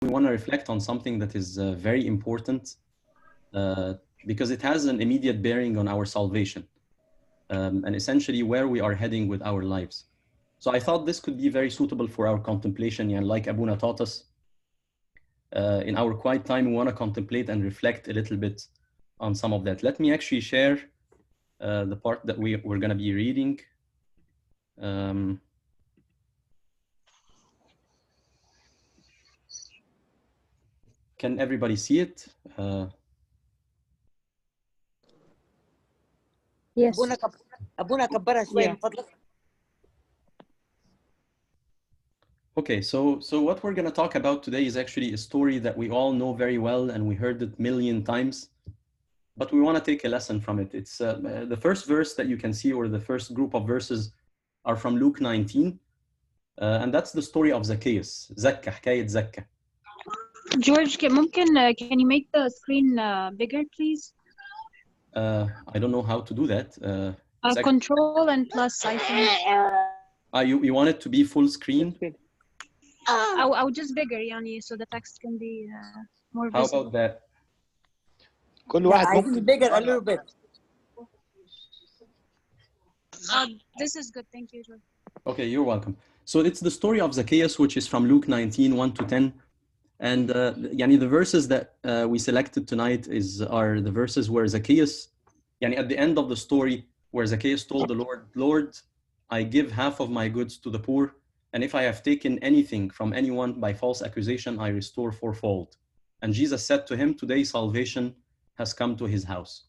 we want to reflect on something that is very important because it has an immediate bearing on our salvation and essentially where we are heading with our lives. So I thought this could be very suitable for our contemplation, and like Abuna taught us, in our quiet time, we want to contemplate and reflect a little bit on some of that. Let me actually share the part that we're going to be reading. Can everybody see it? Yes. أبونا كبرها شوي من فضلك. Okay, so what we're going to talk about today is actually a story that we all know very well and we heard it a million times, but we want to take a lesson from it. It's the first verse that you can see, or the first group of verses, are from Luke 19, and that's the story of Zacchaeus. Zakka, حكاية Zakka. George, can you make the screen bigger, please? I don't know how to do that. Control and plus, I think. You want it to be full screen? I'll just bigger, يعني, so the text can be more visible. How about that? كل واحد ممكن bigger a little bit. This is good, thank you, George. Okay, you're welcome. So it's the story of Zacchaeus, which is from Luke 19, 1 to 10. And the verses that we selected tonight are the verses where Zacchaeus, at the end of the story, where Zacchaeus told the Lord, Lord, I give half of my goods to the poor, and if I have taken anything from anyone by false accusation, I restore fourfold. And Jesus said to him, today salvation has come to his house.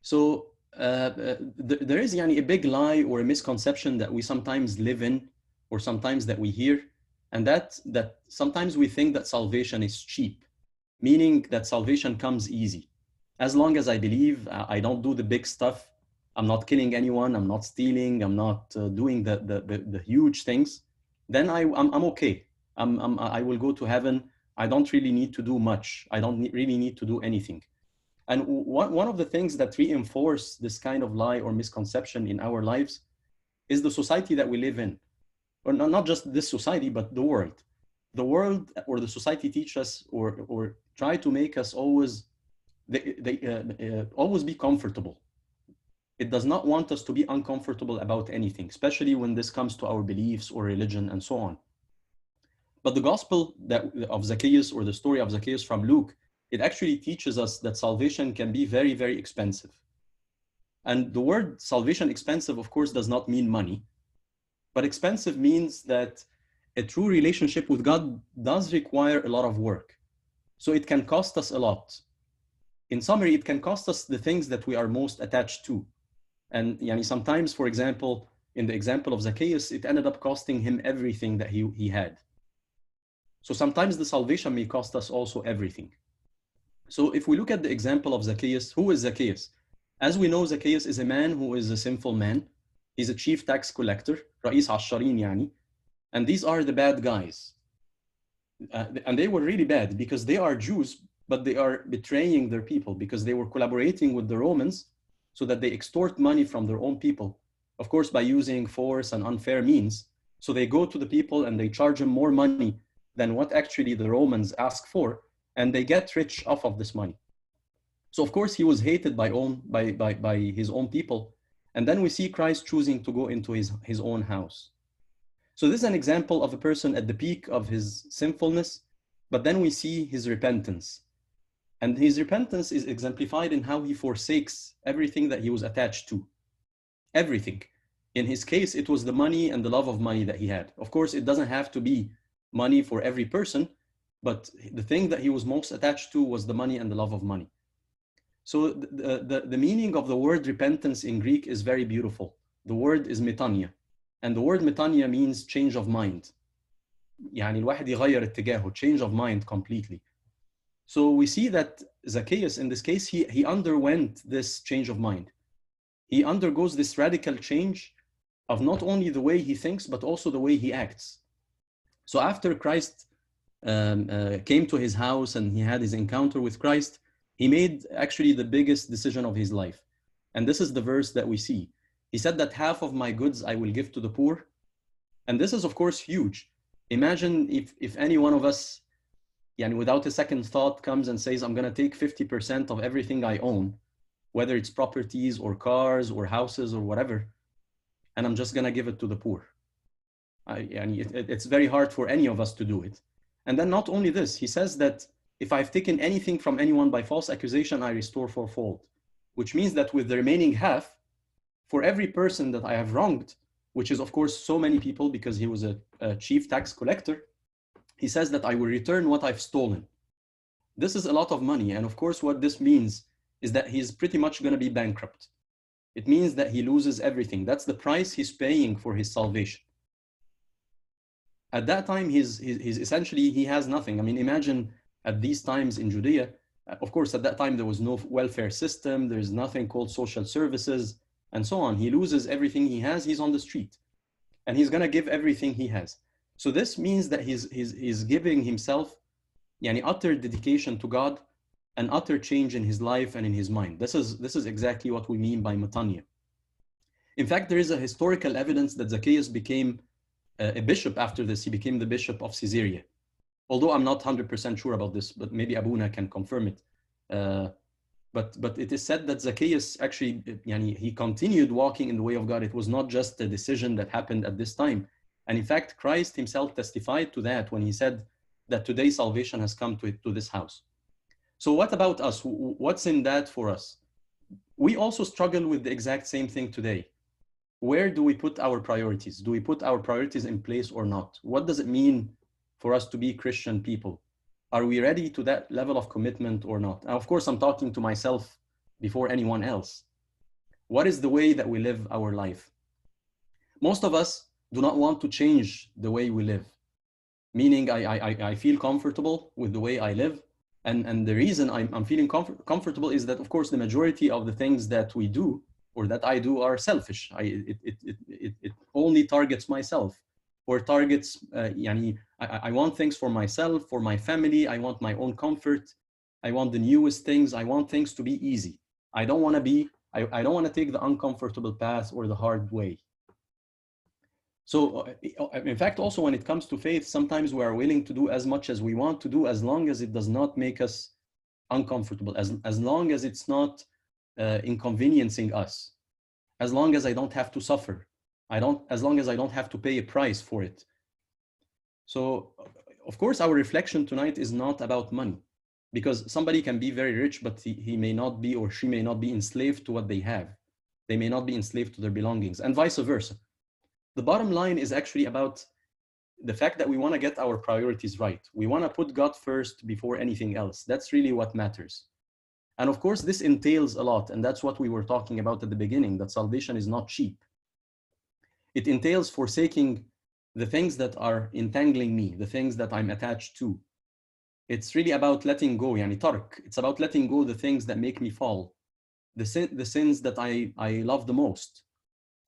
So there is a big lie or a misconception that we sometimes live in, or sometimes that we hear, and that sometimes we think that salvation is cheap, meaning that salvation comes easy. As long as I believe, I don't do the big stuff, I'm not killing anyone, I'm not stealing, I'm not doing the huge things, then I'm okay. I will go to heaven. I don't really need to do much. I don't really need to do anything. And one of the things that reinforce this kind of lie or misconception in our lives is the society that we live in. Or not just this society, but the world. The world or the society teach us or try to make us always always be comfortable. It does not want us to be uncomfortable about anything, especially when this comes to our beliefs or religion and so on. But the gospel of Zacchaeus, or the story of Zacchaeus from Luke, it actually teaches us that salvation can be very, very expensive. And the word salvation expensive, of course, does not mean money, but expensive means that a true relationship with God does require a lot of work. So it can cost us a lot. In summary, it can cost us the things that we are most attached to. And sometimes, for example, in the example of Zacchaeus, it ended up costing him everything that he had. So sometimes the salvation may cost us also everything. So if we look at the example of Zacchaeus, who is Zacchaeus? As we know, Zacchaeus is a man who is a sinful man. He's a chief tax collector, رئيس عشارين يعني. And these are the bad guys. And they were really bad because they are Jews, but they are betraying their people because they were collaborating with the Romans so that they extort money from their own people, of course, by using force and unfair means. So they go to the people and they charge them more money than what actually the Romans ask for, and they get rich off of this money. So of course he was hated by his own people. And then we see Christ choosing to go into his own house. So this is an example of a person at the peak of his sinfulness, but then we see his repentance. And his repentance is exemplified in how he forsakes everything that he was attached to. Everything. In his case, it was the money and the love of money that he had. Of course, it doesn't have to be money for every person, but the thing that he was most attached to was the money and the love of money. So the meaning of the word repentance in Greek is very beautiful. The word is metania. And the word metania means change of mind. يعني الواحد يغير اتجاهه, change of mind completely. So we see that Zacchaeus, in this case, he underwent this change of mind. He undergoes this radical change of not only the way he thinks, but also the way he acts. So after Christ came to his house and he had his encounter with Christ, he made actually the biggest decision of his life. And this is the verse that we see. He said that half of my goods I will give to the poor. And this is, of course, huge. Imagine if any one of us, without a second thought, comes and says, I'm going to take 50% of everything I own, whether it's properties or cars or houses or whatever, and I'm just going to give it to the poor. It's very hard for any of us to do it. And then not only this, he says that if I've taken anything from anyone by false accusation, I restore fourfold, which means that with the remaining half, for every person that I have wronged, which is of course so many people because he was a chief tax collector, he says that I will return what I've stolen. This is a lot of money. And of course, what this means is that he's pretty much going to be bankrupt. It means that he loses everything. That's the price he's paying for his salvation. At that time, he's essentially, he has nothing. I mean, imagine at these times in Judea, of course, at that time, there was no welfare system. There's nothing called social services and so on. He loses everything he has. He's on the street and he's going to give everything he has. So this means that he's giving himself utter dedication to God and utter change in his life and in his mind. This is exactly what we mean by metanoia. In fact, there is a historical evidence that Zacchaeus became a bishop after this. He became the bishop of Caesarea. Although I'm not 100% sure about this, but maybe Abuna can confirm it. But it is said that Zacchaeus actually, he continued walking in the way of God. It was not just a decision that happened at this time. And in fact, Christ himself testified to that when he said that today salvation has come to this house. So what about us? What's in that for us? We also struggle with the exact same thing today. Where do we put our priorities? Do we put our priorities in place or not? What does it mean for us to be Christian people? Are we ready to that level of commitment or not? And of course, I'm talking to myself before anyone else. What is the way that we live our life? Most of us do not want to change the way we live. Meaning I feel comfortable with the way I live. And the reason I'm feeling comfortable is that, of course, the majority of the things that we do or that I do are selfish. It only targets myself or targets, I want things for myself, for my family. I want my own comfort. I want the newest things. I want things to be easy. I don't want to take the uncomfortable path or the hard way. So in fact, also when it comes to faith, sometimes we are willing to do as much as we want to do as long as it does not make us uncomfortable, as long as it's not inconveniencing us, as long as I don't have to suffer, as long as I don't have to pay a price for it. So of course, our reflection tonight is not about money, because somebody can be very rich, but he may not be or she may not be enslaved to what they have. They may not be enslaved to their belongings, and vice versa. The bottom line is actually about the fact that we want to get our priorities right. We want to put God first before anything else. That's really what matters. And of course, this entails a lot. And that's what we were talking about at the beginning, that salvation is not cheap. It entails forsaking the things that are entangling me, the things that I'm attached to. It's really about letting go, tark. It's about letting go the things that make me fall, the sins that I love the most.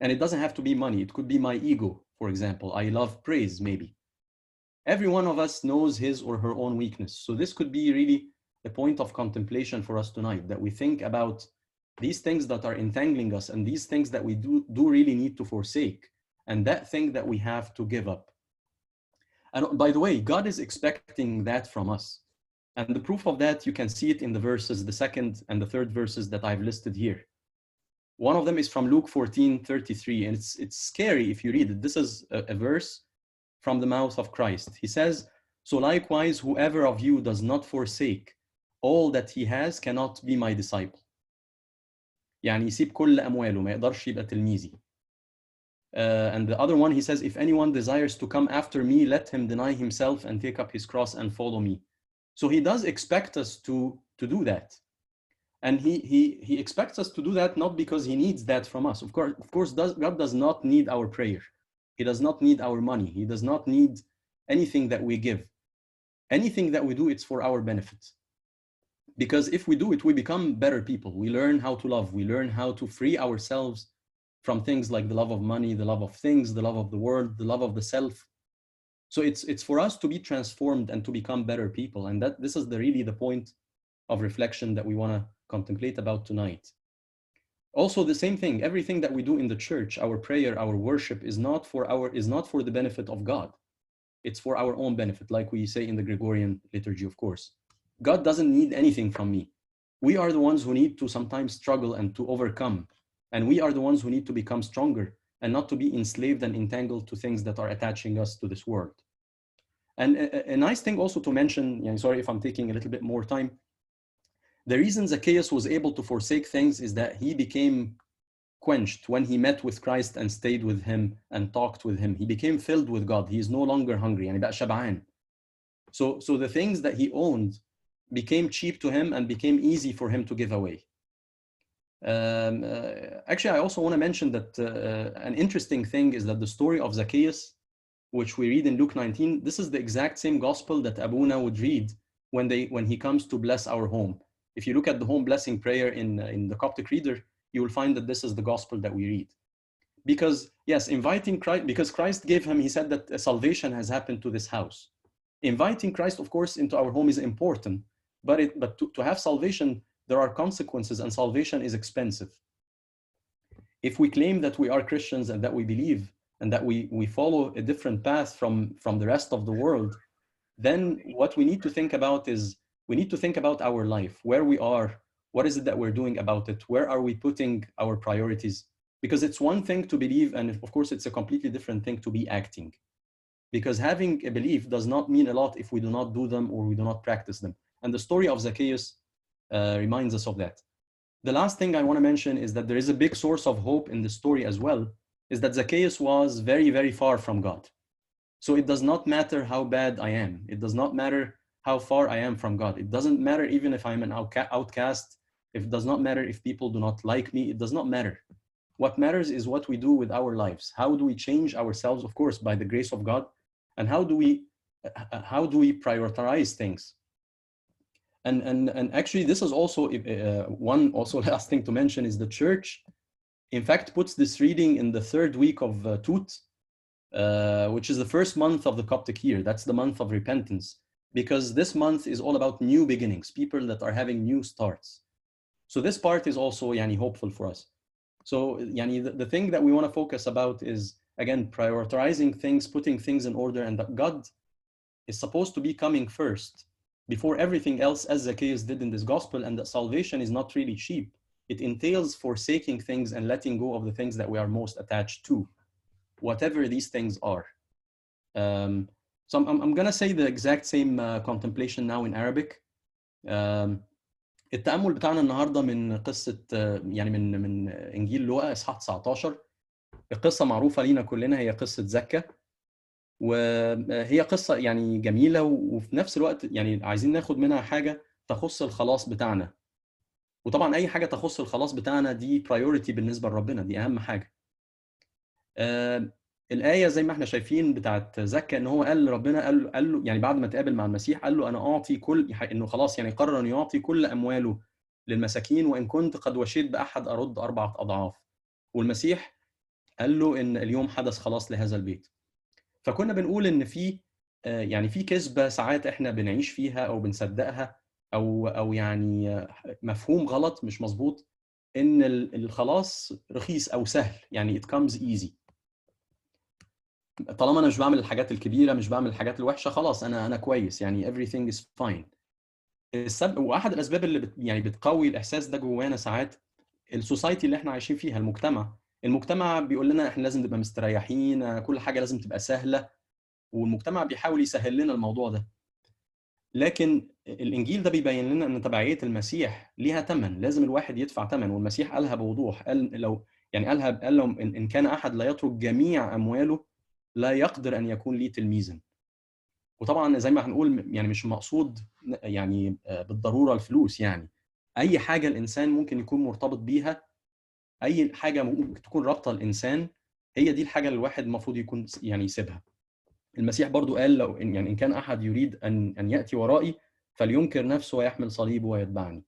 And it doesn't have to be money. It could be my ego, for example. I love praise, maybe. Every one of us knows his or her own weakness. So this could be really a point of contemplation for us tonight, that we think about these things that are entangling us and these things that we do really need to forsake, and that thing that we have to give up. And by the way, God is expecting that from us. And the proof of that, you can see it in the verses, the second and the third verses that I've listed here. One of them is from Luke 14:33, and it's scary if you read it. This is a verse from the mouth of Christ. He says, "So likewise, whoever of you does not forsake all that he has cannot be my disciple." يسيب كل أمواله، ما يقدرش يبقى تلميذي. And the other one, he says, "If anyone desires to come after me, let him deny himself and take up his cross and follow me." So he does expect us to do that. And he expects us to do that not because he needs that from us. Of course, God does not need our prayer. He does not need our money. He does not need anything that we give. Anything that we do, it's for our benefit. Because if we do it, we become better people. We learn how to love. We learn how to free ourselves from things like the love of money, the love of things, the love of the world, the love of the self. So it's for us to be transformed and to become better people. And this is really the point of reflection that we want to contemplate about tonight. Also, the same thing, everything that we do in the church, our prayer, our worship is not for the benefit of God. It's for our own benefit, like we say in the Gregorian liturgy, of course. God doesn't need anything from me. We are the ones who need to sometimes struggle and to overcome. And we are the ones who need to become stronger and not to be enslaved and entangled to things that are attaching us to this world. And a nice thing also to mention, sorry if I'm taking a little bit more time, the reason Zacchaeus was able to forsake things is that he became quenched when he met with Christ and stayed with him and talked with him. He became filled with God. He is no longer hungry. يعني بقى شبعان. So the things that he owned became cheap to him and became easy for him to give away. Actually, I also want to mention that an interesting thing is that the story of Zacchaeus, which we read in Luke 19, this is the exact same gospel that Abuna would read when he comes to bless our home. If you look at the home blessing prayer in the Coptic reader, you will find that this is the gospel that we read. Because yes, inviting Christ, because Christ gave him, he said that salvation has happened to this house. Inviting Christ, of course, into our home is important, but to have salvation, there are consequences, and salvation is expensive. If we claim that we are Christians and that we believe and that we follow a different path from the rest of the world, then what we need to think about is we need to think about our life, where we are, what is it that we're doing about it, where are we putting our priorities? Because it's one thing to believe, and of course it's a completely different thing to be acting. Because having a belief does not mean a lot if we do not do them or we do not practice them. And the story of Zacchaeus reminds us of that. The last thing I want to mention is that there is a big source of hope in the story as well, is that Zacchaeus was very, very far from God. So it does not matter how bad I am. It does not matter how far I am from God. It doesn't matter even if I'm an outcast. It does not matter if people do not like me. It does not matter. What matters is what we do with our lives. How do we change ourselves, of course, by the grace of God? And how do we prioritize things? And actually, this is also one last thing to mention is the church, in fact, puts this reading in the third week of Tut, which is the first month of the Coptic year. That's the month of repentance, because this month is all about new beginnings, people that are having new starts. So this part is also hopeful for us. So the thing that we want to focus about is, again, prioritizing things, putting things in order, and that God is supposed to be coming first before everything else, as Zacchaeus did in this gospel, and that salvation is not really cheap. It entails forsaking things and letting go of the things that we are most attached to, whatever these things are. So I'm going to say the exact same contemplation now in Arabic. التأمل بتاعنا النهارده من قصة من إنجيل لوقا إصحاح 19. القصة معروفة لينا كلنا، هي قصة زكا، وهي قصة جميلة، وفي نفس الوقت عايزين ناخد منها حاجة تخص الخلاص بتاعنا. وطبعا أي حاجة تخص الخلاص بتاعنا دي priority بالنسبة لربنا، دي أهم حاجة. الآية زي ما احنا شايفين بتاعت زكا، إن هو قال ربنا قال له بعد ما تقابل مع المسيح قال له أنا أعطي كل، إنه خلاص قرر أن يعطي كل أمواله للمساكين، وإن كنت قد وشيت بأحد أرد 4 أضعاف. والمسيح قال له إن اليوم حدث خلاص لهذا البيت. فكنا بنقول إن في في كذبة ساعات إحنا بنعيش فيها أو بنصدقها، أو مفهوم غلط مش مظبوط، إن الخلاص رخيص أو سهل، it comes easy. طالما انا مش بعمل الحاجات الكبيره، مش بعمل الحاجات الوحشه، خلاص انا كويس، everything is fine. السبب واحد الاسباب اللي بتقوي الاحساس ده جوانا ساعات السوسايتي اللي احنا عايشين فيها، المجتمع بيقول لنا احنا لازم نبقى مستريحين، كل حاجه لازم تبقى سهله، والمجتمع بيحاول يسهل لنا الموضوع ده. لكن الانجيل ده بيبين لنا ان تبعيه المسيح ليها ثمن، لازم الواحد يدفع ثمن، والمسيح قالها بوضوح، قال لو قال لو ان كان احد لا يترك جميع امواله لا يقدر أن يكون لي تلميذا. وطبعا زي ما هنقول مش مقصود بالضرورة الفلوس، أي حاجة الإنسان ممكن يكون مرتبط بيها، أي حاجة ممكن تكون رابطة الإنسان، هي دي الحاجة اللي الواحد المفروض يكون يسيبها. المسيح برضو قال لو إن كان أحد يريد أن يأتي ورائي فلينكر نفسه ويحمل صليبه ويتبعني.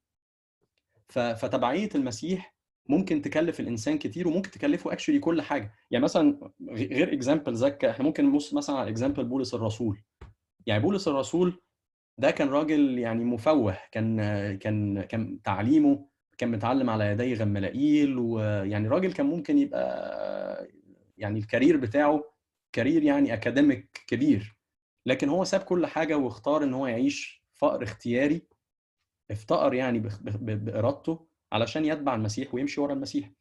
فتبعية المسيح ممكن تكلف الانسان كتير، وممكن تكلفه اكشلي كل حاجه. مثلا غير اكزامبل زكا، احنا ممكن نبص مثلا على اكزامبل بولس الرسول. بولس الرسول ده كان راجل مفوه، كان تعليمه كان متعلم على يدي غملائيل، راجل كان ممكن يبقى الكارير بتاعه كارير اكاديميك كبير، لكن هو ساب كل حاجه واختار ان هو يعيش فقر اختياري، افتقر يعني بارادته علشان يتبع المسيح ويمشي ورا المسيح.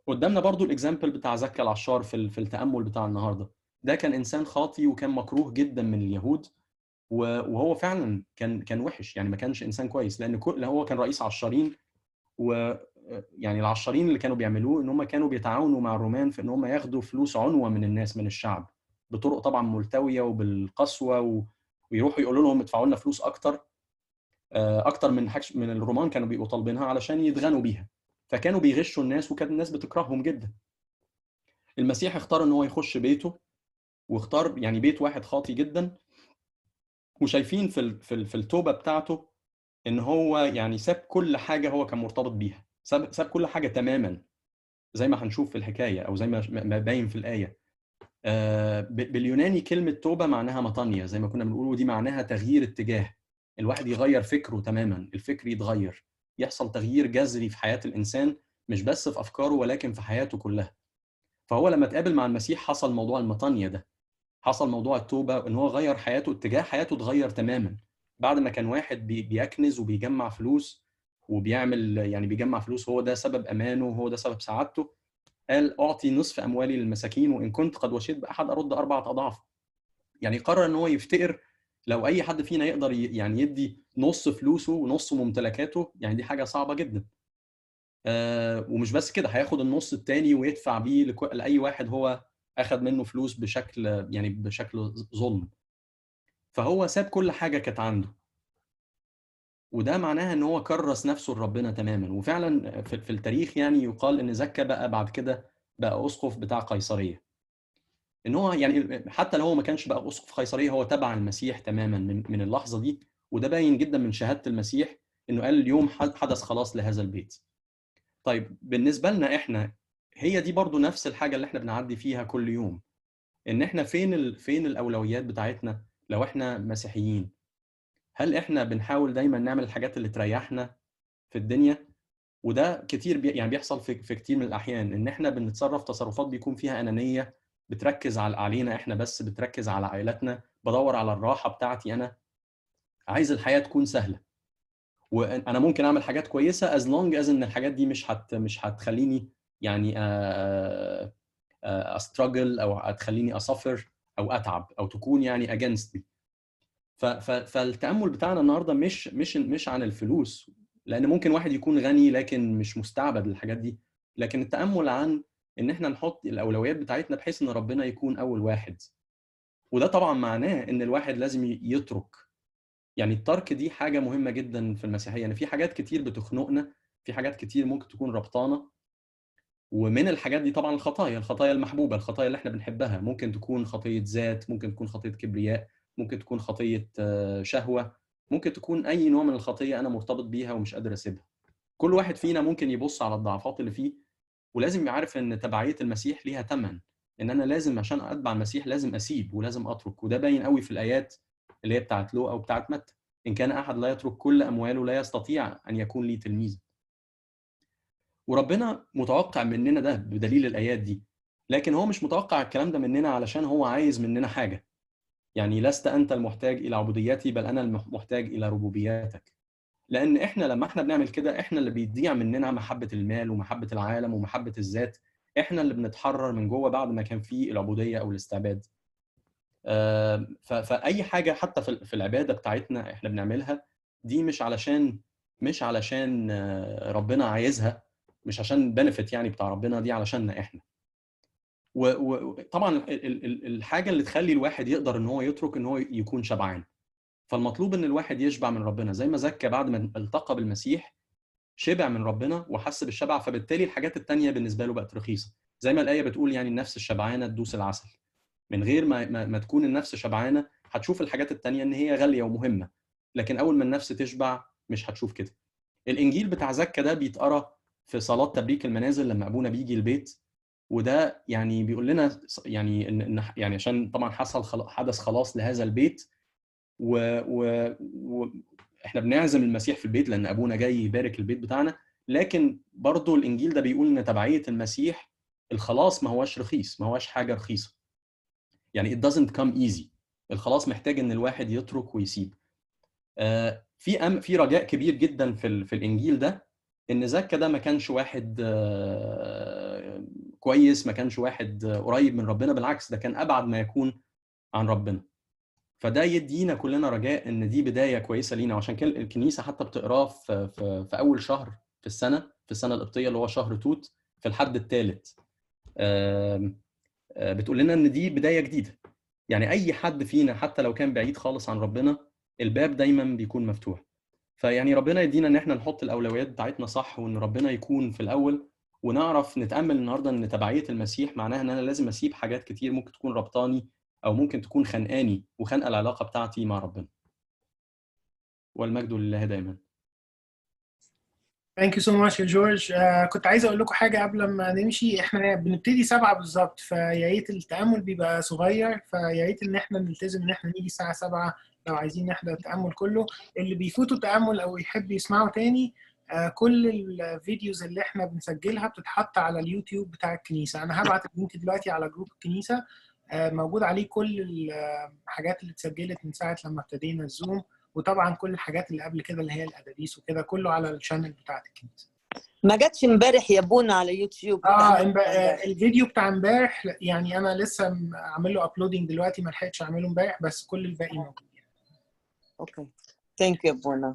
قدامنا برضو الاكزامبل بتاع زكا العشار في التامل بتاع النهارده. ده كان انسان خاطي وكان مكروه جدا من اليهود، وهو فعلا كان وحش، يعني ما كانش انسان كويس، لان هو كان رئيس عشارين. ويعني العشارين اللي كانوا بيعملوه ان هم كانوا بيتعاونوا مع الرومان في ان هم ياخدوا فلوس عنوه من الناس، من الشعب، بطرق طبعا ملتويه وبالقسوه، ويروحوا يقولوا لهم ادفعوا لنا فلوس اكتر، اكتر من الرومان كانوا بيبقوا طالبينها علشان يتغنوا بيها. فكانوا بيغشوا الناس وكانت الناس بتكرههم جدا. المسيح اختار ان هو يخش بيته، واختار يعني بيت واحد خاطي جدا، وشايفين في التوبه بتاعته ان هو يعني ساب كل حاجه هو كان مرتبط بيها، ساب كل حاجه تماما، زي ما هنشوف في الحكايه او زي ما باين في الايه. باليوناني كلمه توبه معناها مطانيا، زي ما كنا بنقول، ودي معناها تغيير اتجاه. الواحد يغير فكره تماما، الفكر يتغير، يحصل تغيير جذري في حياه الانسان، مش بس في افكاره ولكن في حياته كلها. فهو لما اتقابل مع المسيح حصل موضوع المطانيا ده، حصل موضوع التوبه، ان هو غير حياته، اتجاه حياته اتغير تماما. بعد ما كان واحد بيكنز وبيجمع فلوس وبيعمل، يعني بيجمع فلوس، هو ده سبب امانه وهو ده سبب سعادته، قال اعطي نصف اموالي للمساكين وان كنت قد وشيت باحد ارد 4 اضعاف. يعني قرر ان هو يفتقر. لو اي حد فينا يقدر يعني يدي نص فلوسه ونص ممتلكاته، يعني دي حاجه صعبه جدا. ومش بس كده، هياخد النص التاني ويدفع بيه لاي واحد هو اخذ منه فلوس بشكل ظلم. فهو ساب كل حاجه كانت عنده، وده معناها ان هو كرس نفسه لربنا تماما. وفعلا في التاريخ يعني يقال ان زكا بقى بعد كده بقى اسقف بتاع قيصريه. ان هو يعني حتى لو هو ما كانش بقى اسقف قيصريه، هو تبع المسيح تماما من اللحظه دي. وده باين جدا من شهاده المسيح، انه قال اليوم حدث خلاص لهذا البيت. طيب بالنسبه لنا احنا، هي دي برضو نفس الحاجه اللي احنا بنعدي فيها كل يوم، ان احنا فين الاولويات بتاعتنا لو احنا مسيحيين. هل احنا بنحاول دايما نعمل الحاجات اللي تريحنا في الدنيا؟ وده كتير يعني بيحصل في كتير من الاحيان، ان احنا بنتصرف تصرفات بيكون فيها انانيه، بتركز علينا احنا بس، بتركز على عائلتنا، بدور على الراحه بتاعتي انا، عايز الحياه تكون سهله. وانا ممكن اعمل حاجات كويسه as long as ان الحاجات دي مش هتخليني يعني استراجل، او هتخليني اسافر او اتعب، او تكون يعني against me. فالتامل بتاعنا النهارده مش عن الفلوس، لان ممكن واحد يكون غني لكن مش مستعبد للحاجات دي. لكن التامل عن ان احنا نحط الاولويات بتاعتنا بحيث ان ربنا يكون اول واحد. وده طبعا معناه ان الواحد لازم يترك. يعني الترك دي حاجه مهمه جدا في المسيحيه، يعني في حاجات كتير بتخنقنا، في حاجات كتير ممكن تكون ربطانه. ومن الحاجات دي طبعا الخطايا المحبوبه، الخطايا اللي احنا بنحبها، ممكن تكون خطيه ذات، ممكن تكون خطيه كبرياء، ممكن تكون خطيه شهوه، ممكن تكون اي نوع من الخطيه انا مرتبط بيها ومش قادر اسيبها. كل واحد فينا ممكن يبص على الضعفات اللي فيه، ولازم يعرف ان تبعيه المسيح ليها ثمن، ان انا لازم عشان اتبع المسيح لازم اسيب ولازم اترك. وده باين قوي في الايات اللي هي بتاعت لوقا او بتاعت متى: ان كان احد لا يترك كل امواله لا يستطيع ان يكون لي تلميذ. وربنا متوقع مننا ده بدليل الآيات دي، لكن هو مش متوقع الكلام ده مننا علشان هو عايز مننا حاجة. يعني لست أنت المحتاج إلى عبوديتي، بل أنا المحتاج إلى ربوبياتك. لأن إحنا لما إحنا بنعمل كده، إحنا اللي بيضيع مننا محبة المال ومحبة العالم ومحبة الذات. إحنا اللي بنتحرر من جوه بعد ما كان فيه العبودية أو الاستعباد. فأي حاجة حتى في العبادة بتاعتنا إحنا بنعملها، دي مش علشان ربنا عايزها، مش عشان بنفيت يعني بتاع ربنا، دي علشاننا احنا. وطبعا الحاجه اللي تخلي الواحد يقدر ان هو يترك ان هو يكون شبعان. فالمطلوب ان الواحد يشبع من ربنا، زي ما زكى بعد ما التقى بالمسيح شبع من ربنا وحس بالشبع، فبالتالي الحاجات التانية بالنسبه له بقت رخيصه. زي ما الايه بتقول يعني النفس الشبعانه تدوس العسل. من غير ما تكون النفس شبعانه هتشوف الحاجات التانية ان هي غاليه ومهمه، لكن اول ما النفس تشبع مش هتشوف كده. الانجيل بتاع زكا ده بيتقرا في صلاه تبريك المنازل لما ابونا بيجي البيت. وده يعني بيقول لنا يعني يعني عشان طبعا حدث خلاص لهذا البيت، واحنا بنعزم المسيح في البيت لان ابونا جاي يبارك البيت بتاعنا. لكن برضو الانجيل ده بيقول ان تبعيه المسيح الخلاص ما هواش رخيص، ما هواش حاجه رخيصه. يعني it doesn't come easy. الخلاص محتاج ان الواحد يترك ويسيب. في رجاء كبير جدا في الانجيل ده، ان زكا ده ما كانش واحد كويس، ما كانش واحد قريب من ربنا، بالعكس ده كان ابعد ما يكون عن ربنا. فده يدينا كلنا رجاء ان دي بدايه كويسه لينا، وعشان كده الكنيسه حتى بتقراه في اول شهر في السنه القبطيه اللي هو شهر توت في الحد الثالث. بتقول لنا ان دي بدايه جديده، يعني اي حد فينا حتى لو كان بعيد خالص عن ربنا الباب دايما بيكون مفتوح. فيعني ربنا يدينا ان احنا نحط الاولويات بتاعتنا صح، وان ربنا يكون في الاول، ونعرف نتامل النهارده ان تبعيه المسيح معناها ان انا لازم اسيب حاجات كتير ممكن تكون ربطاني او ممكن تكون خانقاني وخانقه العلاقه بتاعتي مع ربنا. والمجد لله دايما. Thank you so much يا جورج. كنت عايز اقول لكم حاجه قبل ما نمشي. احنا بنبتدي 7 بالظبط، فيا ريت التامل بيبقى صغير، فيا ريت ان احنا نلتزم ان احنا نيجي الساعه 7 لو عايزين نحضر التامل كله. اللي بيفوتوا تامل او يحب يسمعوا تاني، كل الفيديوز اللي احنا بنسجلها بتتحط على اليوتيوب بتاع الكنيسه. انا هبعت اللينك دلوقتي على جروب الكنيسه، موجود عليه كل الحاجات اللي اتسجلت من ساعه لما ابتدينا الزوم، وطبعا كل الحاجات اللي قبل كده اللي هي الادابيس وكده كله على الشانل بتاعت الكنيسه. ما جاتش امبارح يا بونا على يوتيوب؟ الفيديو بتاع امبارح يعني انا لسه عامل له ابلودنج دلوقتي، ما لحقتش اعمله امبارح، بس كل الباقي موجود. اوكي ثانك يو يا بونا.